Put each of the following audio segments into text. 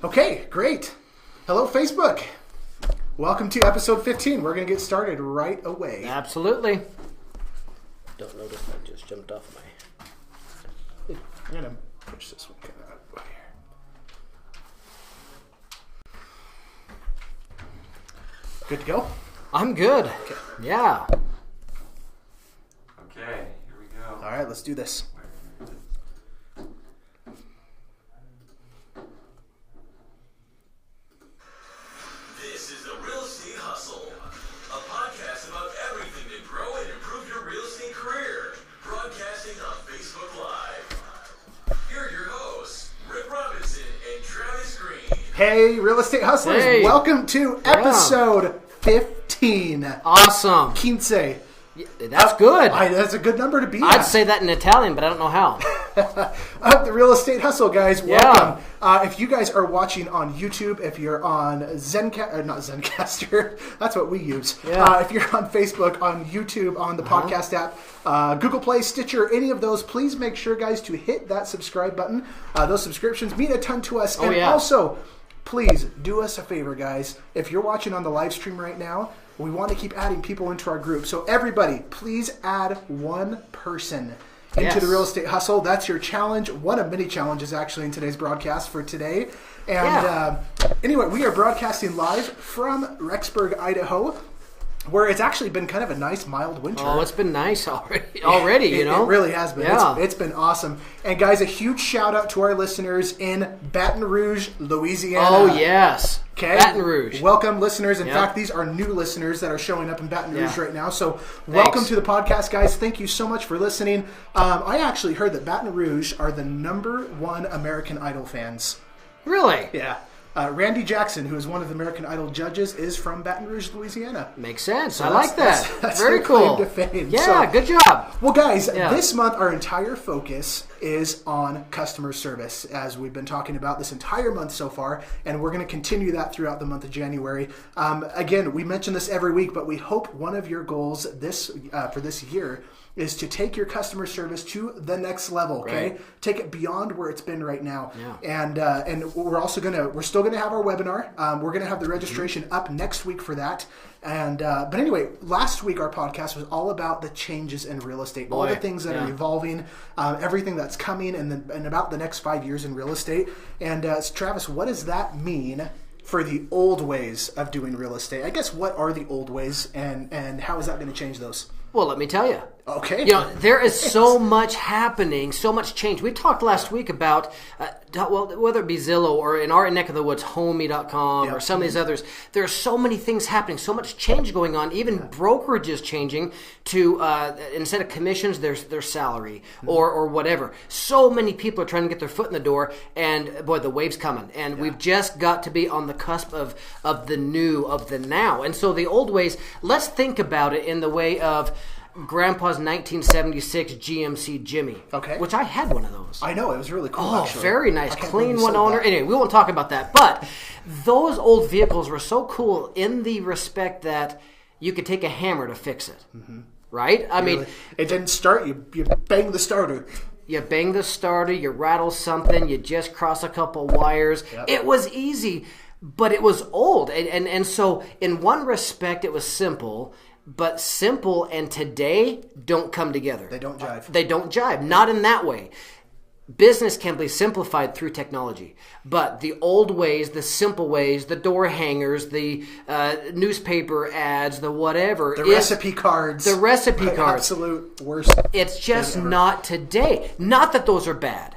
Okay, great. Hello, Facebook. Welcome to episode 15. We're going to get started right away. Absolutely. Don't notice I just jumped off my... I'm going to push this one kind of out of the way here. Good to go? I'm good. Okay. Yeah. Okay, here we go. All right, let's do this. This is the Real Estate Hustle, a podcast about everything to grow and improve your real estate career. Broadcasting on Facebook Live. Here are your hosts, Rick Robinson and Travis Green. Hey, Real Estate Hustlers. Hey. Welcome to episode 15. Awesome. 15. Yeah, that's good. That's a good number to be I'd at. say that in Italian, but I don't know how. The Real Estate Hustle, guys. Welcome. If you guys are watching on YouTube, if you're on not Zencaster, that's what we use. Yeah. If you're on Facebook, on YouTube, on the podcast app, Google Play, Stitcher, any of those, please make sure, guys, to hit that subscribe button. Those subscriptions mean a ton to us. And also, please do us a favor, guys. If you're watching on the live stream right now, we want to keep adding people into our group. So everybody, please add one person into the Real Estate Hustle. That's your challenge. One of many challenges, actually, in today's broadcast for today. And anyway, we are broadcasting live from Rexburg, Idaho, where it's actually been kind of a nice, mild winter. Oh, it's been nice already, you know? It really has been. Yeah. It's been awesome. And guys, a huge shout out to our listeners in Baton Rouge, Louisiana. Oh, yes. Okay. Baton Rouge. Welcome, listeners. In fact, these are new listeners that are showing up in Baton Rouge right now. So welcome to the podcast, guys. Thank you so much for listening. I actually heard that Baton Rouge are the #1 American Idol fans. Really? Yeah. Randy Jackson, who is one of the American Idol judges, is from Baton Rouge, Louisiana. Makes sense. So I like that. That's Very their cool. claim to fame. Yeah, So- good job. Well, guys, this month our entire focus is on customer service, as we've been talking about this entire month so far, and we're going to continue that throughout the month of January. Again, we mention this every week, but we hope one of your goals for this year is to take your customer service to the next level. Okay, Right. take it beyond where it's been right now. Yeah. And we're still gonna have our webinar. We're gonna have the registration up next week for that. And but anyway, last week our podcast was all about the changes in real estate, all the things that are evolving, everything that's coming, and about the next 5 years in real estate. And Travis, what does that mean for the old ways of doing real estate? I guess, what are the old ways, and how is that going to change those? Well, let me tell you. Okay. You know, there is so much happening, so much change. We talked last week about, whether it be Zillow or in our neck of the woods, Homey.com or some of these others, there are so many things happening, so much change going on, even brokerages changing to, instead of commissions, their salary or whatever. So many people are trying to get their foot in the door, and boy, the wave's coming. And we've just got to be on the cusp of the new, of the now. And so the old ways, let's think about it in the way of Grandpa's 1976 GMC Jimmy. Okay. Which I had one of those. I know, it was really cool. Oh, actually. very nice. I can't Clean believe you one sold owner. that. Anyway, we won't talk about that. But those old vehicles were so cool in the respect that you could take a hammer to fix it. Mm-hmm. Right? I mean, it didn't start. You bang the starter. you bang the starter, you rattle something, you just cross a couple wires. Yep. It was easy, but it was old. And so in one respect, it was simple. But simple and today don't come together. They don't jive. They don't jive. Not in that way. Business can be simplified through technology. But the old ways, the simple ways, the door hangers, the newspaper ads, the whatever. The recipe cards. The recipe cards. Absolute worst. It's just not today. Not that those are bad.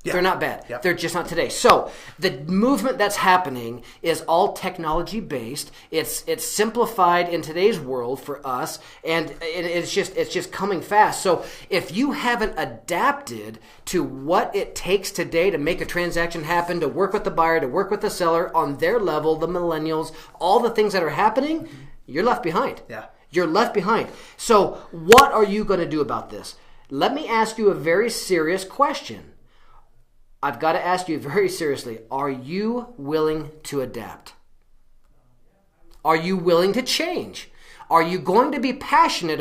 Yeah. They're not bad. Yep. They're just not today. So the movement that's happening is all technology based. It's simplified in today's world for us, and it's just coming fast. So if you haven't adapted to what it takes today to make a transaction happen, to work with the buyer, to work with the seller on their level, the millennials, all the things that are happening, you're left behind. Yeah. You're left behind. So what are you going to do about this? Let me ask you a very serious question. I've got to ask you very seriously, are you willing to adapt? Are you willing to change? Are you going to be passionate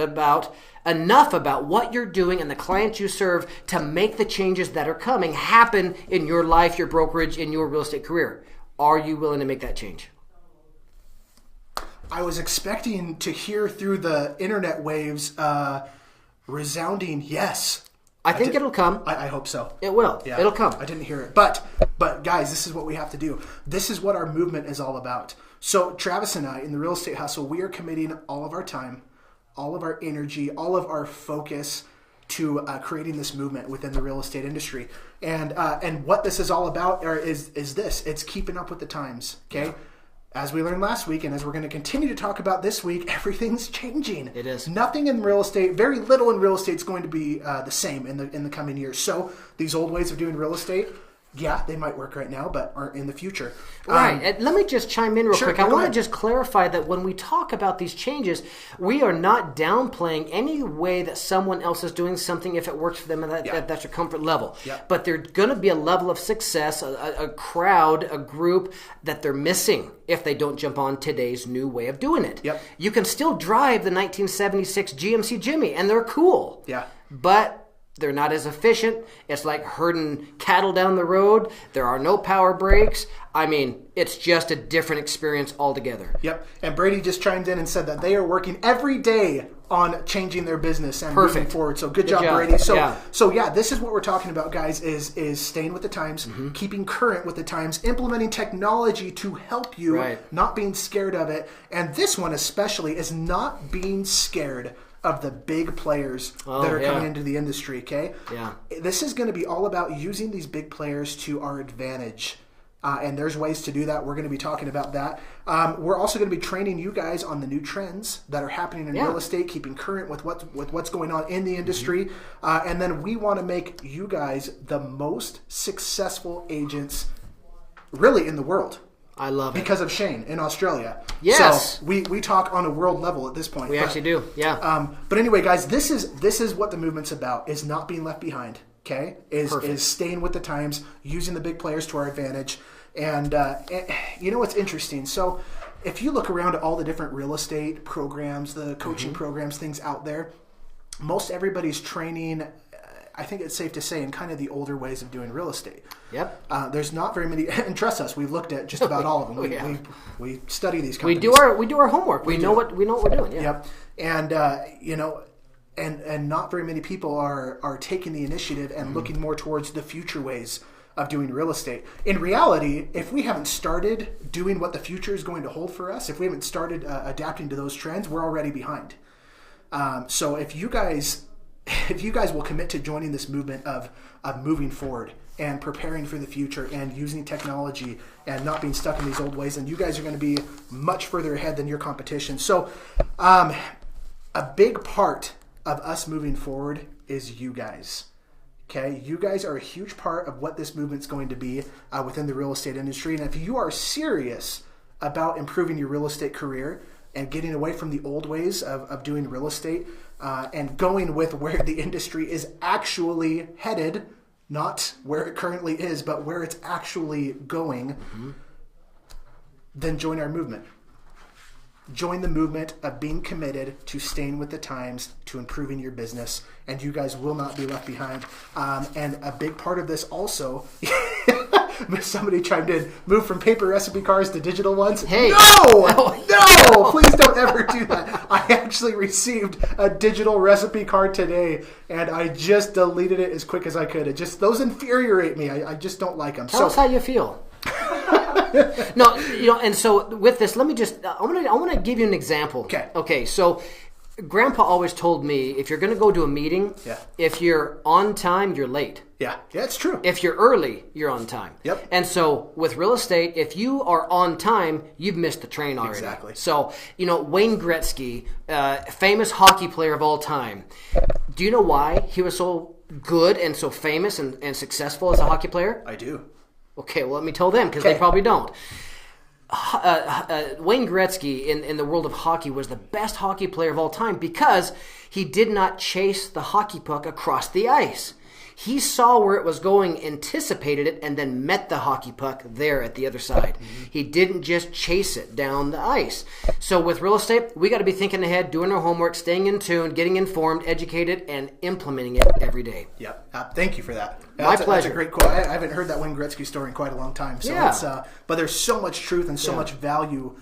enough about what you're doing and the clients you serve to make the changes that are coming happen in your life, your brokerage, in your real estate career? Are you willing to make that change? I was expecting to hear through the internet waves resounding yes. I think it'll come. I hope so. It will. Yeah. It'll come. I didn't hear it. But guys, this is what we have to do. This is what our movement is all about. So Travis and I, in the Real Estate Hustle, we are committing all of our time, all of our energy, all of our focus to creating this movement within the real estate industry. And what this is all about is this. It's keeping up with the times, okay? Yeah. As we learned last week, and as we're going to continue to talk about this week, everything's changing. It is. Nothing in real estate, very little in real estate is going to be the same in the coming years. So these old ways of doing real estate, yeah, they might work right now, but aren't in the future. Right. Let me just chime in real quick. I want to just clarify that when we talk about these changes, we are not downplaying any way that someone else is doing something if it works for them and that's your comfort level. Yeah. But there's going to be a level of success, a crowd, a group that they're missing if they don't jump on today's new way of doing it. Yep. You can still drive the 1976 GMC Jimmy, and they're cool. Yeah. But they're not as efficient. It's like herding cattle down the road. There are no power brakes. I mean, it's just a different experience altogether. Yep. And Brady just chimed in and said that they are working every day on changing their business and moving forward. So good job, Brady. So yeah, this is what we're talking about, guys, is staying with the times, keeping current with the times, implementing technology to help you, not being scared of it. And this one especially is not being scared of the big players that are coming into the industry, okay? Yeah. This is going to be all about using these big players to our advantage. And there's ways to do that. We're going to be talking about that. We're also going to be training you guys on the new trends that are happening in real estate, keeping current with what's going on in the industry. And then we want to make you guys the most successful agents really in the world. I love it. Because of Shane in Australia. Yes. So we talk on a world level at this point. We actually do, yeah. But anyway, guys, this is what the movement's about, is not being left behind, okay? Is staying with the times, using the big players to our advantage. And you know what's interesting? So if you look around at all the different real estate programs, the coaching programs, things out there, most everybody's training, I think it's safe to say, in kind of the older ways of doing real estate. Yep. There's not very many, and trust us, we've looked at just about all of them. We study these companies. We do our homework. We know what we're doing. Yeah. Yep. And you know, and not very many people are taking the initiative and looking more towards the future ways of doing real estate. In reality, if we haven't started doing what the future is going to hold for us, if we haven't started adapting to those trends, we're already behind. So if you guys will commit to joining this movement of moving forward and preparing for the future and using technology and not being stuck in these old ways, and you guys are going to be much further ahead than your competition. So a big part of us moving forward is you guys. Okay, you guys are a huge part of what this movement's going to be within the real estate industry. And if you are serious about improving your real estate career and getting away from the old ways of doing real estate and going with where the industry is actually headed, not where it currently is, but where it's actually going, then join our movement. Join the movement of being committed to staying with the times, to improving your business, and you guys will not be left behind. And a big part of this also, somebody chimed in, move from paper recipe cards to digital ones. Hey. No, please don't ever do that. I actually received a digital recipe card today, and I just deleted it as quick as I could. Those infuriate me. I just don't like them. Tell us how you feel. No, and so with this, let me just, I want to give you an example. Okay, so Grandpa always told me, if you're going to go to a meeting, if you're on time, you're late. Yeah, it's true. If you're early, you're on time. Yep. And so with real estate, if you are on time, you've missed the train already. Exactly. So, Wayne Gretzky, famous hockey player of all time. Do you know why he was so good and so famous and successful as a hockey player? I do. Okay, well, let me tell them, because they probably don't. Wayne Gretzky, in the world of hockey, was the best hockey player of all time because he did not chase the hockey puck across the ice. He saw where it was going, anticipated it, and then met the hockey puck there at the other side. Mm-hmm. He didn't just chase it down the ice. So with real estate, we got to be thinking ahead, doing our homework, staying in tune, getting informed, educated, and implementing it every day. Yep. Thank you for that. My pleasure. That's a great quote. I haven't heard that Wayne Gretzky story in quite a long time. So it's, but there's so much truth and so much value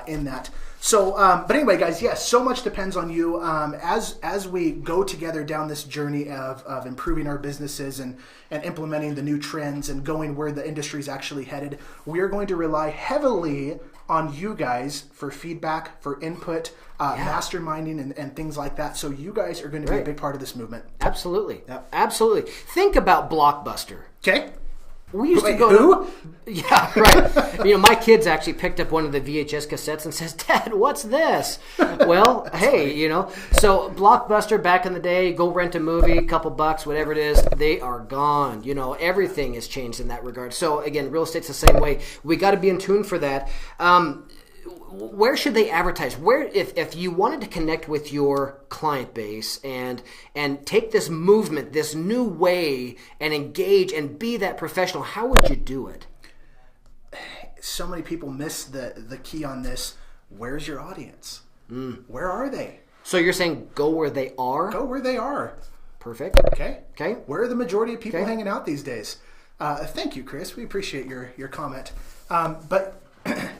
in that. So, but anyway, guys, yes, so much depends on you. As we go together down this journey of improving our businesses and implementing the new trends and going where the industry is actually headed, we are going to rely heavily on you guys for feedback, for input, masterminding, and things like that. So you guys are going to be a big part of this movement. Absolutely. Yep. Absolutely. Think about Blockbuster. Okay. We used to go. Yeah, right. My kids actually picked up one of the VHS cassettes and says, "Dad, what's this?" Well, hey, So Blockbuster back in the day, go rent a movie, a couple bucks, whatever it is, they are gone. Everything has changed in that regard. So again, real estate's the same way. We got to be in tune for that. Where should they advertise? Where, if you wanted to connect with your client base and take this movement, this new way, and engage and be that professional, how would you do it? So many people miss the key on this. Where's your audience? Where are they? So you're saying go where they are? Go where they are. Perfect. Okay. Where are the majority of people hanging out these days? Thank you, Chris. We appreciate your comment. But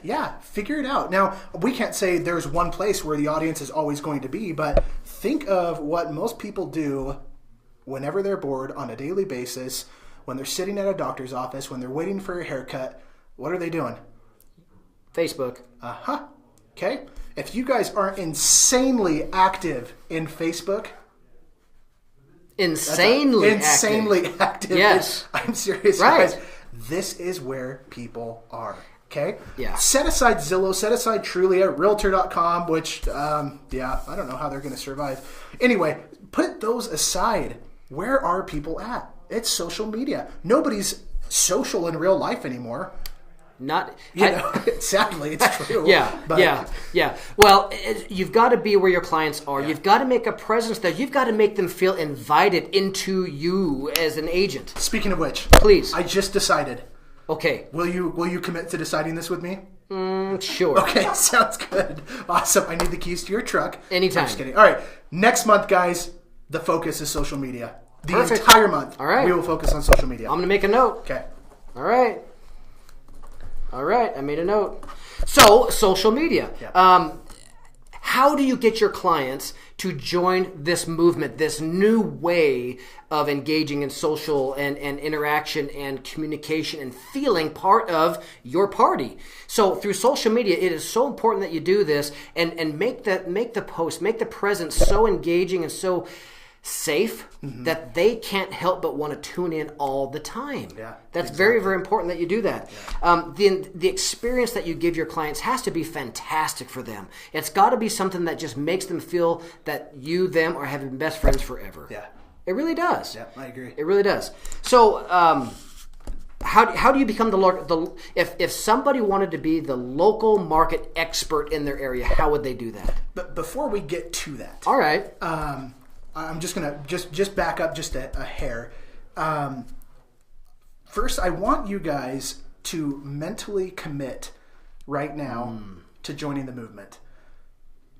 yeah, figure it out. Now, we can't say there's one place where the audience is always going to be, but think of what most people do whenever they're bored on a daily basis, when they're sitting at a doctor's office, when they're waiting for a haircut. What are they doing? Facebook. Okay. If you guys aren't insanely active in Facebook, Insanely active. Yes. I'm serious, guys. This is where people are. Okay? Yeah. Set aside Zillow, set aside Trulia, Realtor.com, which, I don't know how they're going to survive. Anyway, put those aside. Where are people at? It's social media. Nobody's social in real life anymore. Sadly, it's true. Yeah. Well, you've got to be where your clients are. Yeah. You've got to make a presence there. You've got to make them feel invited into you as an agent. Speaking of which, please. I just decided. Okay. Will you commit to deciding this with me? Sure. Okay, sounds good. Awesome. I need the keys to your truck. Anytime. I'm just kidding. All right. Next month, guys, the focus is social media. The entire month. All right. We will focus on social media. I'm going to make a note. Okay. All right. I made a note. So, social media. Yeah. How do you get your clients to join this movement, this new way of engaging in social and interaction and communication and feeling part of your party? So through social media, it is so important that you do this and make the post, make the presence so engaging and so safe that they can't help but want to tune in all the time. Yeah, that's very, very important that you do that. Yeah. The experience that you give your clients has to be fantastic for them. It's got to be something that just makes them feel that you, them, are having best friends forever. Yeah. It really does. Yeah, I agree. It really does. So, how do you become if somebody wanted to be the local market expert in their area, how would they do that? But before we get to that. All right. I'm just going to just back up just a hair. First, I want you guys to mentally commit right now to joining the movement.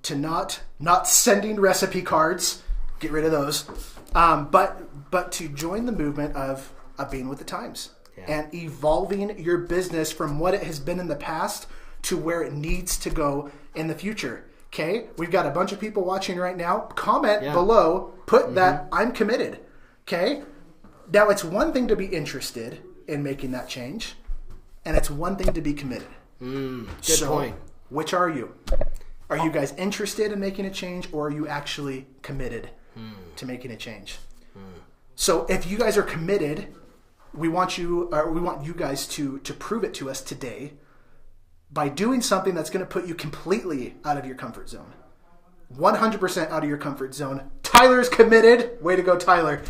To not sending recipe cards, get rid of those, but to join the movement of being with the times and evolving your business from what it has been in the past to where it needs to go in the future. Okay, we've got a bunch of people watching right now. Comment below, put that I'm committed. Okay, now it's one thing to be interested in making that change, and it's one thing to be committed. Good point. Which are you? Are you guys interested in making a change, or are you actually committed to making a change? So if you guys are committed, we want you guys to prove it to us today by doing something that's going to put you completely out of your comfort zone. 100% out of your comfort zone. Tyler's committed. Way to go, Tyler.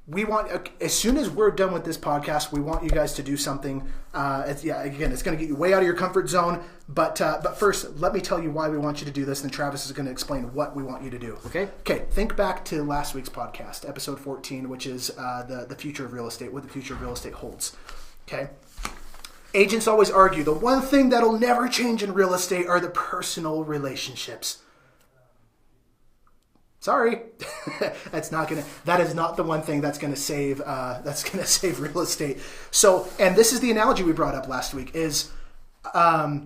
we want, as soon as we're done with this podcast, we want you guys to do something. It's going to get you way out of your comfort zone. But first, let me tell you why we want you to do this, and Travis is going to explain what we want you to do. Okay. Think back to last week's podcast, episode 14, which is the future of real estate, what the future of real estate holds. Okay. Agents always argue the one thing that'll never change in real estate are the personal relationships. Sorry, that is not the one thing that's going to save real estate. So, and this is the analogy we brought up last week is,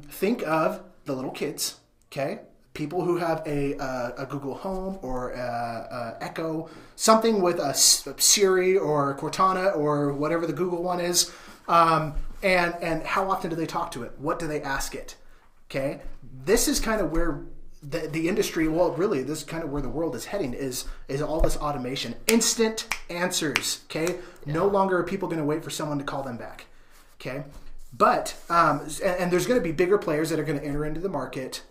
think of the little kids, okay? People who have a Google Home or a Echo, something with a Siri or Cortana or whatever the Google one is, and how often do they talk to it? What do they ask it? Okay, this is kind of where the industry, well, really, this is kind of where the world is heading, is all this automation. Instant answers, okay? Yeah. No longer are people going to wait for someone to call them back, okay? But, and there's going to be bigger players that are going to enter into the market,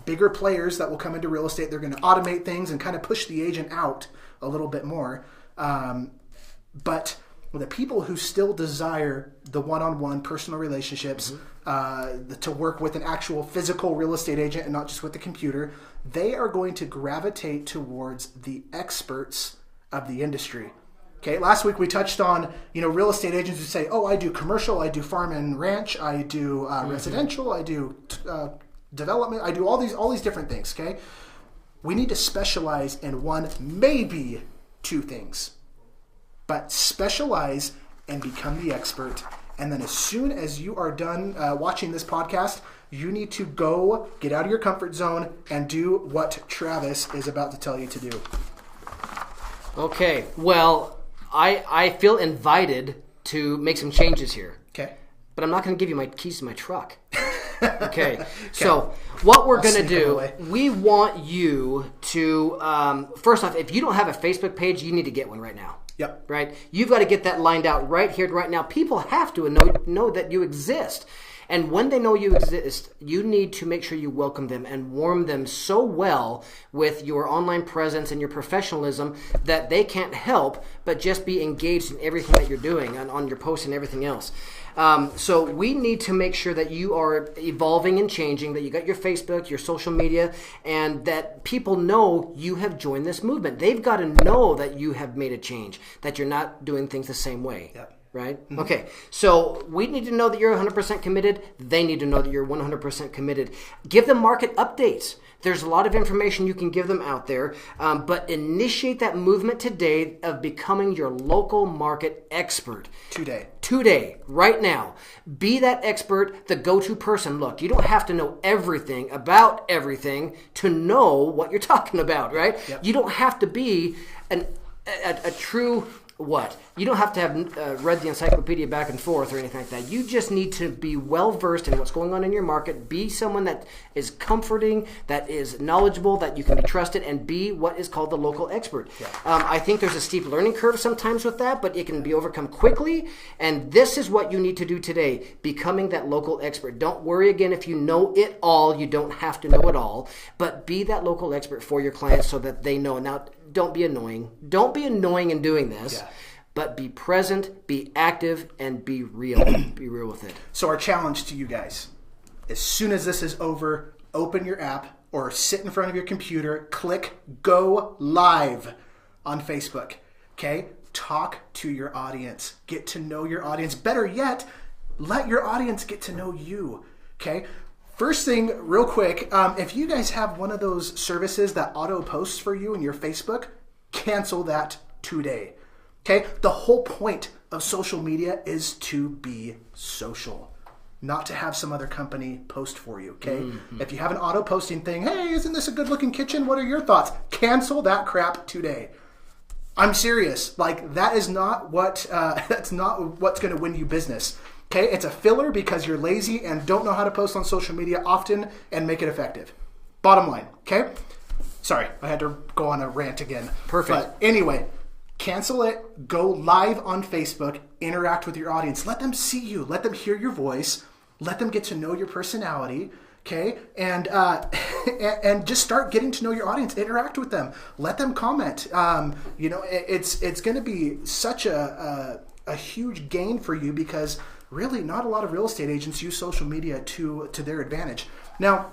bigger players that will come into real estate. They're going to automate things and kind of push the agent out a little bit more. But the people who still desire the one-on-one personal relationships, to work with an actual physical real estate agent and not just with the computer, they are going to gravitate towards the experts of the industry. Okay, last week we touched on, real estate agents who say, oh, I do commercial, I do farm and ranch, I do residential, I do development, I do all these different things, okay? We need to specialize in one, maybe two things. But specialize and become the expert. And then as soon as you are done watching this podcast, you need to go get out of your comfort zone and do what Travis is about to tell you to do. Okay. Well, I feel invited to make some changes here. Okay. But I'm not going to give you my keys to my truck. Okay. So what we're going to do, we want you to, first off, if you don't have a Facebook page, you need to get one right now. Yep. Right? You've got to get that lined out right here, right now. People have to know that you exist. And when they know you exist, you need to make sure you welcome them and warm them so well with your online presence and your professionalism that they can't help but just be engaged in everything that you're doing on your posts and everything else. So we need to make sure that you are evolving and changing, that you got your Facebook, your social media, and that people know you have joined this movement. They've got to know that you have made a change, that you're not doing things the same way. Yep. Right? Mm-hmm. Okay. So we need to know that you're 100% committed. They need to know that you're 100% committed. Give them market updates. There's a lot of information you can give them out there, but initiate that movement today of becoming your local market expert. Today, right now. Be that expert, the go-to person. Look, you don't have to know everything about everything to know what you're talking about, right? Yep. You don't have to be a true... What? You don't have to have read the encyclopedia back and forth or anything like that. You just need to be well-versed in what's going on in your market, be someone that is comforting, that is knowledgeable, that you can be trusted, and be what is called the local expert. Yeah. I think there's a steep learning curve sometimes with that, but it can be overcome quickly, and this is what you need to do today, becoming that local expert. Don't worry again if you know it all. You don't have to know it all, but be that local expert for your clients so that they know. Now, don't be annoying. Don't be annoying in doing this. Yeah. But be present, be active, and be real. Be real with it. So our challenge to you guys, as soon as this is over, open your app or sit in front of your computer, click go live on Facebook. Okay? Talk to your audience. Get to know your audience. Better yet, let your audience get to know you. Okay? First thing, real quick, if you guys have one of those services that auto posts for you in your Facebook, cancel that today. Okay? The whole point of social media is to be social, not to have some other company post for you. Okay? Mm-hmm. If you have an auto posting thing, hey, isn't this a good looking kitchen? What are your thoughts? Cancel that crap today. I'm serious. Like, that is not what, that's not what's going to win you business. Okay, it's a filler because you're lazy and don't know how to post on social media often and make it effective. Bottom line, okay? Sorry, I had to go on a rant again. Perfect. But anyway, cancel it, go live on Facebook, interact with your audience. Let them see you. Let them hear your voice. Let them get to know your personality. Okay, and and just start getting to know your audience. Interact with them. Let them comment. It's going to be such a huge gain for you because really not a lot of real estate agents use social media to their advantage. Now,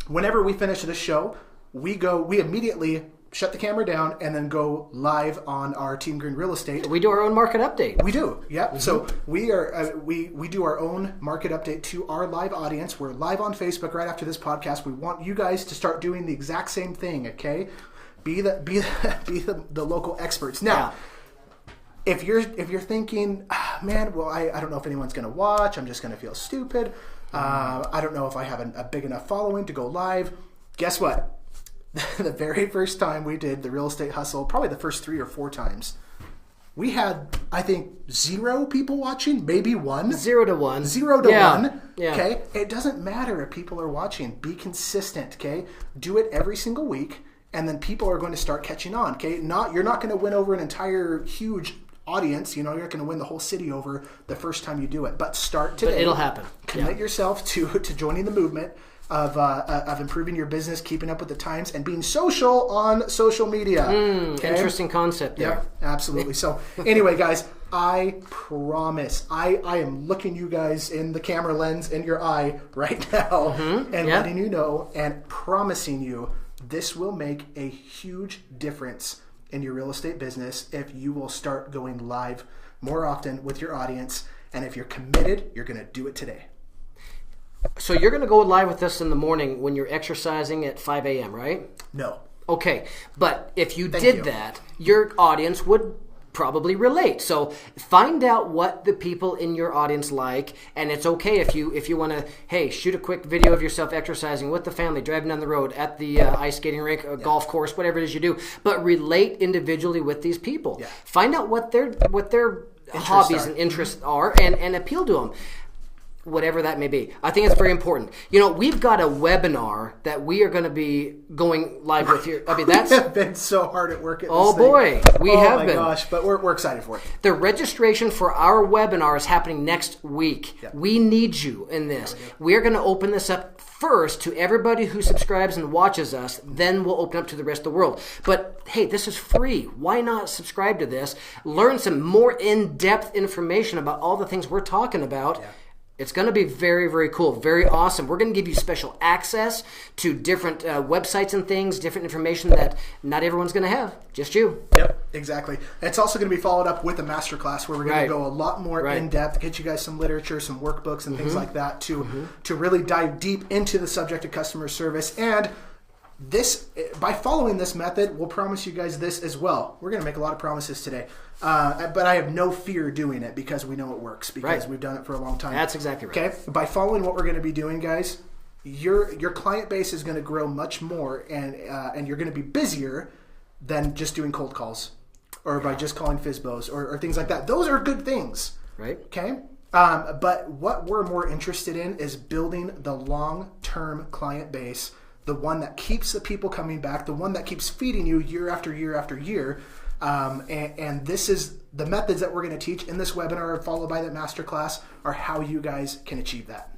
whenever we finish this show, we immediately shut the camera down and then go live on our Team Green Real Estate. We do our own market update. We do, yeah. Mm-hmm. So we are we do our own market update to our live audience. We're live on Facebook right after this podcast. We want you guys to start doing the exact same thing. Okay, be the local experts. Now, if you're thinking, man, well, I don't know if anyone's going to watch. I'm just going to feel stupid. I don't know if I have a big enough following to go live. Guess what? The very first time we did the Real Estate Hustle, probably the first 3 or 4 times, we had, I think, 0 people watching, maybe 1. 0 to 1. 0 to 1. Yeah. Okay? It doesn't matter if people are watching. Be consistent, okay? Do it every single week, and then people are going to start catching on, okay? You're not going to win over an entire huge audience. You're not going to win the whole city over the first time you do it. But start today. But it'll happen. Commit yourself to joining the movement of improving your business, keeping up with the times, and being social on social media. Okay? Interesting concept there. Yeah, absolutely. So anyway, guys, I promise I am looking you guys in the camera lens in your eye right now and letting you know and promising you this will make a huge difference in your real estate business if you will start going live more often with your audience. And if you're committed, you're going to do it today. So you're going to go live with us in the morning when you're exercising at 5 a.m., right? No. Okay, but if you did that, your audience would probably relate. So find out what the people in your audience like, and it's okay if you want to, hey, shoot a quick video of yourself exercising with the family, driving down the road, at the ice skating rink, or golf course, whatever it is you do, but relate individually with these people. Yeah. Find out what their hobbies and interests are and appeal to them. Whatever that may be. I think it's very important. We've got a webinar that we are going to be going live with here. I mean, that's been so hard at work at this thing. Boy, we have been. Oh my gosh, but we're excited for it. The registration for our webinar is happening next week. Yep. We need you in this. We're going to open this up first to everybody who subscribes and watches us. Then we'll open up to the rest of the world. But hey, this is free. Why not subscribe to this? Learn some more in-depth information about all the things we're talking about. Yeah. It's going to be very, very cool, very awesome. We're going to give you special access to different websites and things, different information that not everyone's going to have, just you. Yep, exactly. It's also going to be followed up with a masterclass where we're going to go a lot more in-depth, get you guys some literature, some workbooks and things like that to really dive deep into the subject of customer service. And this, by following this method, we'll promise you guys this as well. We're going to make a lot of promises today. But I have no fear doing it because we know it works, because we've done it for a long time. That's exactly right. Okay? By following what we're going to be doing, guys, your client base is going to grow much more, and you're going to be busier than just doing cold calls or by just calling FSBOs or things like that. Those are good things. Right. Okay? But what we're more interested in is building the long-term client base, the one that keeps the people coming back, the one that keeps feeding you year after year after year. And this is the methods that we're going to teach in this webinar, followed by that masterclass, are how you guys can achieve that.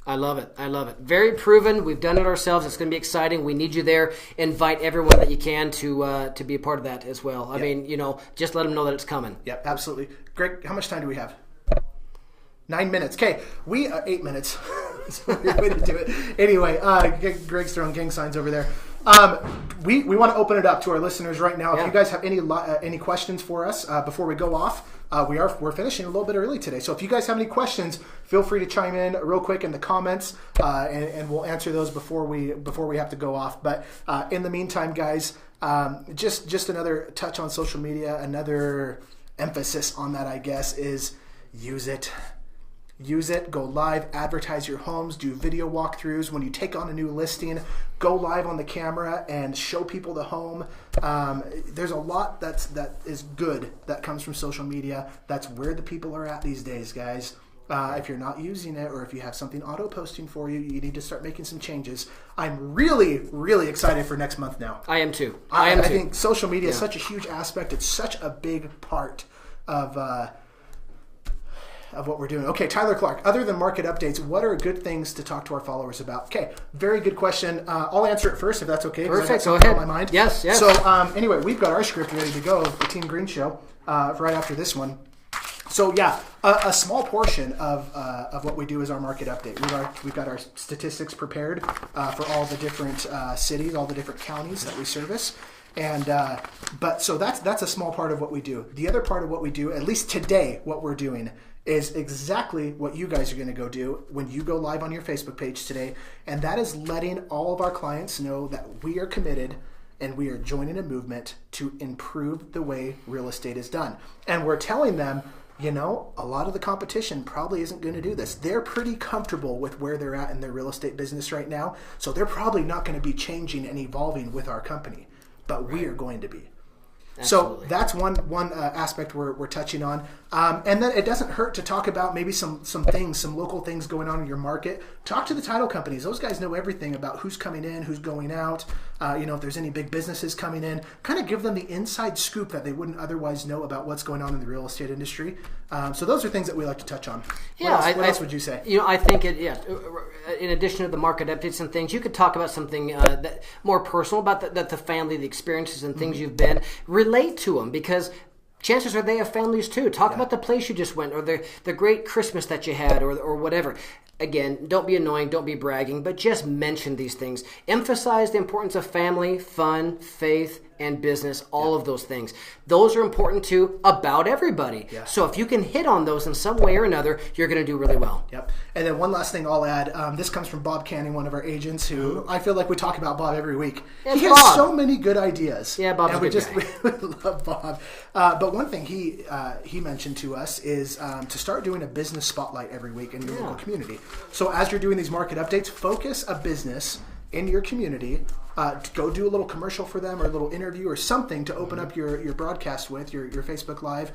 I love it. I love it. Very proven. We've done it ourselves. It's going to be exciting. We need you there. Invite everyone that you can to be a part of that as well. I mean, just let them know that it's coming. Yep, absolutely. Greg, how much time do we have? 9 minutes. Okay, 8 minutes. That's a weird way to do it. Anyway, Greg's throwing gang signs over there. We want to open it up to our listeners right now. If you guys have any questions for us before we go off, we're finishing a little bit early today. So if you guys have any questions, feel free to chime in real quick in the comments, and we'll answer those before we have to go off. But in the meantime, guys, just another touch on social media, another emphasis on that, I guess, is use it. Use it, go live, advertise your homes, do video walkthroughs. When you take on a new listing, go live on the camera and show people the home. There's a lot that is good that comes from social media. That's where the people are at these days, guys. If you're not using it, or if you have something auto-posting for you, you need to start making some changes. I'm really, really excited for next month now. I am too. I think social media is such a huge aspect. It's such a big part of of what we're doing. Okay, Tyler Clark, other than market updates, what are good things to talk to our followers about? Okay, very good question. I'll answer it first if that's okay. Perfect, go ahead. On my mind. Yes. So anyway, we've got our script ready to go, the Team Green Show, right after this one. So yeah, a small portion of what we do is our market update. We've got our statistics prepared for all the different cities, all the different counties that we service. And but so that's a small part of what we do. The other part of what we do, at least today, what we're doing is exactly what you guys are going to go do when you go live on your Facebook page today, and that is letting all of our clients know that we are committed and we are joining a movement to improve the way real estate is done. And we're telling them, a lot of the competition probably isn't going to do this. They're pretty comfortable with where they're at in their real estate business right now, so they're probably not going to be changing and evolving with our company. But we are going to be. Absolutely. So that's one aspect we're touching on. And then it doesn't hurt to talk about maybe some local things going on in your market. Talk to the title companies. Those guys know everything about who's coming in, who's going out, if there's any big businesses coming in. Kind of give them the inside scoop that they wouldn't otherwise know about what's going on in the real estate industry. So those are things that we like to touch on. What else would you say? I think in addition to the market updates and things, you could talk about something that more personal about the family, the experiences and things you've been. Relate to them, because chances are they have families too. Talk about the place you just went, or the great Christmas that you had, or whatever. Again, don't be annoying, don't be bragging, but just mention these things. Emphasize the importance of family, fun, faith, and business, all of those things. Those are important to about everybody. Yeah. So if you can hit on those in some way or another, you're going to do really well. Yep. And then one last thing I'll add. This comes from Bob Canning, one of our agents, who I feel like we talk about Bob every week. He has so many good ideas. Yeah, Bob's a good guy. We love Bob. But one thing he mentioned to us is to start doing a business spotlight every week in your local community. So as you're doing these market updates, focus a business in your community. Go do a little commercial for them, or a little interview or something to open up your broadcast with, your Facebook Live,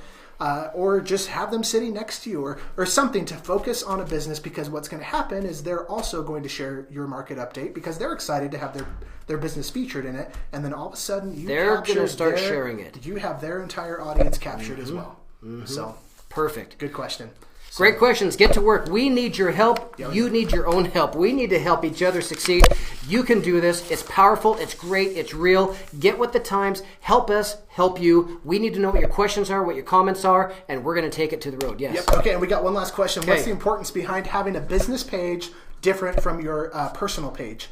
or just have them sitting next to you, or something to focus on a business, because what's going to happen is they're also going to share your market update because they're excited to have their business featured in it, and then all of a sudden they're going to start sharing it. You have their entire audience captured as well. So perfect. Good question. Great questions. Get to work. We need your help. You need your own help. We need to help each other succeed. You can do this. It's powerful. It's great. It's real. Get with the times. Help us. Help you. We need to know what your questions are, what your comments are, and we're going to take it to the road. Yes. Yep. Okay, and we got one last question. Okay. What's the importance behind having a business page different from your personal page?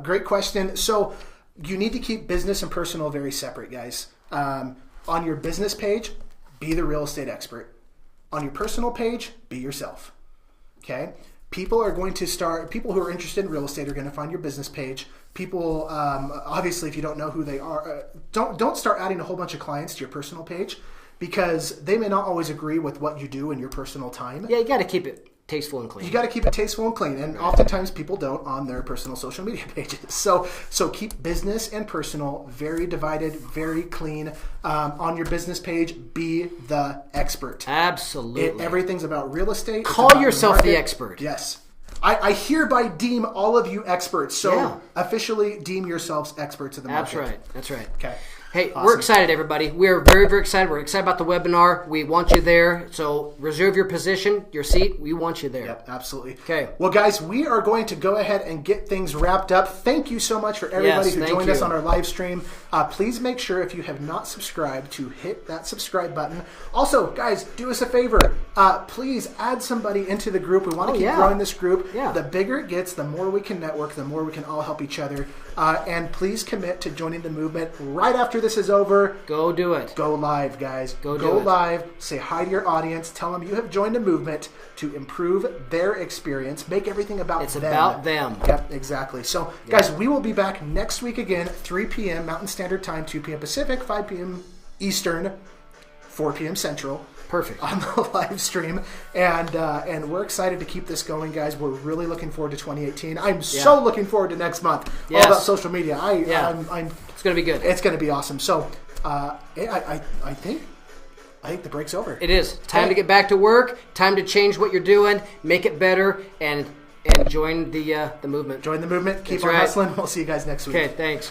Great question. So you need to keep business and personal very separate, guys. On your business page, be the real estate expert. On your personal page, be yourself. Okay? People who are interested in real estate are going to find your business page. People, obviously, if you don't know who they are, don't start adding a whole bunch of clients to your personal page, because they may not always agree with what you do in your personal time. Yeah, you got to keep it tasteful and clean. You got to keep it tasteful and clean, and oftentimes people don't on their personal social media pages. So keep business and personal very divided, very clean. On your business page, be the expert. Absolutely. Everything's about real estate. Call yourself the expert. Yes. I hereby deem all of you experts. So officially deem yourselves experts of the market. That's right. Okay. Hey, awesome. We're excited, everybody. We're very, very excited. We're excited about the webinar. We want you there. So reserve your position, your seat. We want you there. Yep, absolutely. Okay. Well, guys, we are going to go ahead and get things wrapped up. Thank you so much for everybody who joined us on our live stream. Please make sure, if you have not subscribed, to hit that subscribe button. Also, guys, do us a favor. Please add somebody into the group. We want to keep growing this group. Yeah. The bigger it gets, the more we can network, the more we can all help each other. And please commit to joining the movement right after this is over. Go do it. Go live, guys. Go live. Say hi to your audience. Tell them you have joined a movement to improve their experience. Make everything about them. It's about them. Yep, exactly. So, guys, we will be back next week again, 3 p.m. Mountain Standard Time, 2 p.m. Pacific, 5 p.m. Eastern, 4 p.m. Central. Perfect. On the live stream. And we're excited to keep this going, guys. We're really looking forward to 2018. I'm so looking forward to next month. Yes. All about social media. It's going to be good. It's going to be awesome. So, I think the break's over. It is. Time to get back to work. Time to change what you're doing. Make it better. And join the movement. Join the movement. Keep on hustling. We'll see you guys next week. Okay, thanks.